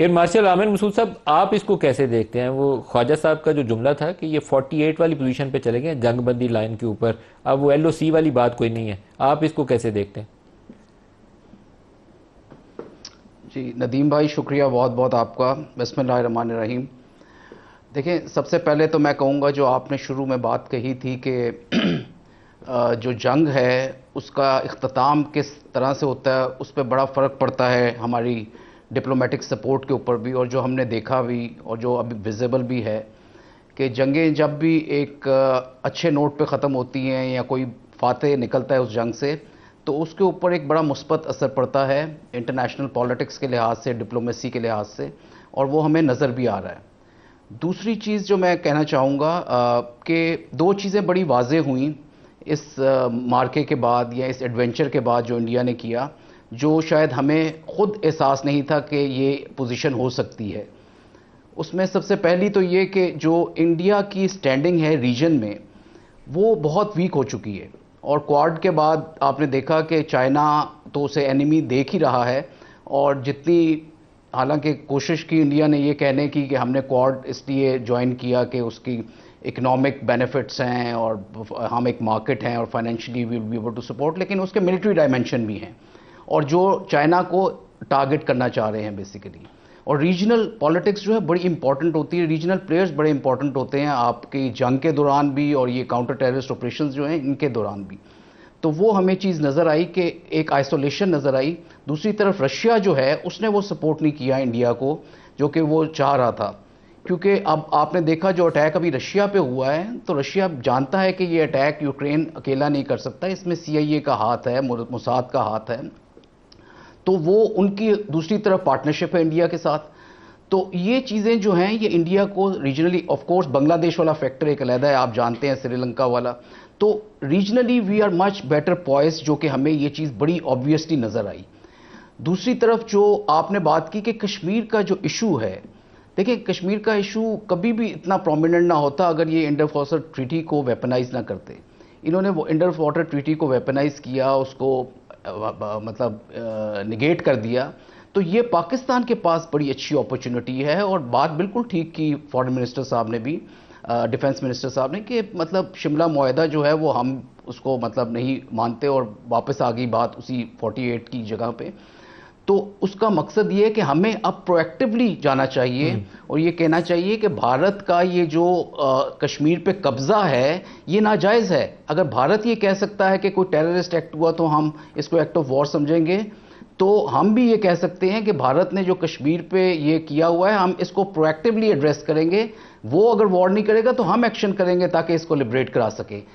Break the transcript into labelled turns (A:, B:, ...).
A: Air marshal Aamir Masood साहब, आप इसको कैसे देखते हैं? वो ख्वाजा साहब का जो जुमला था कि ये 48 वाली पोजीशन पे चले गए जंगबंदी लाइन के ऊपर, अब वो LOC वाली बात कोई नहीं है, आप इसको कैसे देखते हैं?
B: जी नदीम भाई, शुक्रिया बहुत बहुत आपका। बिस्मिल्लाहिर्रहमानिर्रहीम। देखिए, सबसे पहले तो मैं कहूँगा, जो आपने शुरू में बात कही थी कि जो जंग है उसका इख्तिताम किस तरह से होता है, उस पर बड़ा फ़र्क पड़ता है हमारी डिप्लोमेटिक सपोर्ट के ऊपर भी, और जो हमने देखा भी और जो अभी विजिबल भी है कि जंगें जब भी एक अच्छे नोट पे ख़त्म होती हैं या कोई फातह निकलता है उस जंग से, तो उसके ऊपर एक बड़ा मुस्बत असर पड़ता है इंटरनेशनल पॉलिटिक्स के लिहाज से, डिप्लोमेसी के लिहाज से, और वो हमें नज़र भी आ रहा है। दूसरी चीज़ जो मैं कहना चाहूँगा कि दो चीज़ें बड़ी वाज़ेह हुई इस मार्के के बाद या इस एडवेंचर के बाद जो इंडिया ने किया, जो शायद हमें खुद एहसास नहीं था कि ये पोजीशन हो सकती है। उसमें सबसे पहली तो ये कि जो इंडिया की स्टैंडिंग है रीजन में, वो बहुत वीक हो चुकी है। और क्वाड के बाद आपने देखा कि चाइना तो उसे एनिमी देख ही रहा है, और जितनी हालांकि कोशिश की इंडिया ने ये कहने की कि हमने क्वाड इसलिए ज्वाइन किया कि उसकी इकोनॉमिक बेनिफिट्स हैं और हम एक मार्केट हैं और financially we will be able to support, लेकिन उसके मिलिट्री डायमेंशन भी हैं और जो चाइना को टारगेट करना चाह रहे हैं बेसिकली। और रीजनल पॉलिटिक्स जो है बड़ी इंपॉर्टेंट होती है, रीजनल प्लेयर्स बड़े इंपॉर्टेंट होते हैं आपकी जंग के दौरान भी और ये काउंटर टेररिस्ट ऑपरेशंस जो हैं इनके दौरान भी। तो वो हमें चीज़ नज़र आई कि एक आइसोलेशन नज़र आई। दूसरी तरफ रशिया जो है उसने वो सपोर्ट नहीं किया इंडिया को जो कि वो चाह रहा था, क्योंकि अब आपने देखा जो अटैक अभी रशिया पे हुआ है, तो रशिया जानता है कि ये अटैक यूक्रेन अकेला नहीं कर सकता, इसमें CIA का हाथ है, मोसाद का हाथ है, तो वो उनकी दूसरी तरफ पार्टनरशिप है इंडिया के साथ। तो ये चीज़ें जो हैं ये इंडिया को रीजनली, ऑफ कोर्स बांग्लादेश वाला फैक्टर एक अलग है, आप जानते हैं, श्रीलंका वाला, तो regionally we are much better poised, जो कि हमें ये चीज़ बड़ी ऑब्वियसली नज़र आई। दूसरी तरफ जो आपने बात की कि कश्मीर का जो इशू है, देखिए कश्मीर का इशू कभी भी इतना प्रोमिनेंट ना होता अगर ये इंडर वाटर ट्रीटी को वेपनाइज ना करते। इन्होंने वो इंडर वाटर ट्रीटी को वेपनाइज किया, उसको मतलब निगेट कर दिया। तो ये पाकिस्तान के पास बड़ी अच्छी अपॉर्चुनिटी है, और बात बिल्कुल ठीक की फॉरेन मिनिस्टर साहब ने भी, डिफेंस मिनिस्टर साहब ने, कि मतलब शिमला मुआहदा जो है वो हम उसको मतलब नहीं मानते, और वापस आ गई बात उसी 48 की जगह पे। तो उसका मकसद ये है कि हमें अब प्रोएक्टिवली जाना चाहिए और ये कहना चाहिए कि भारत का ये जो कश्मीर पे कब्जा है ये नाजायज़ है। अगर भारत ये कह सकता है कि कोई टेररिस्ट एक्ट हुआ तो हम इसको एक्ट ऑफ वॉर समझेंगे, तो हम भी ये कह सकते हैं कि भारत ने जो कश्मीर पे ये किया हुआ है हम इसको प्रोएक्टिवली एड्रेस करेंगे। वो अगर वॉर नहीं करेगा तो हम एक्शन करेंगे ताकि इसको लिबरेट करा सके।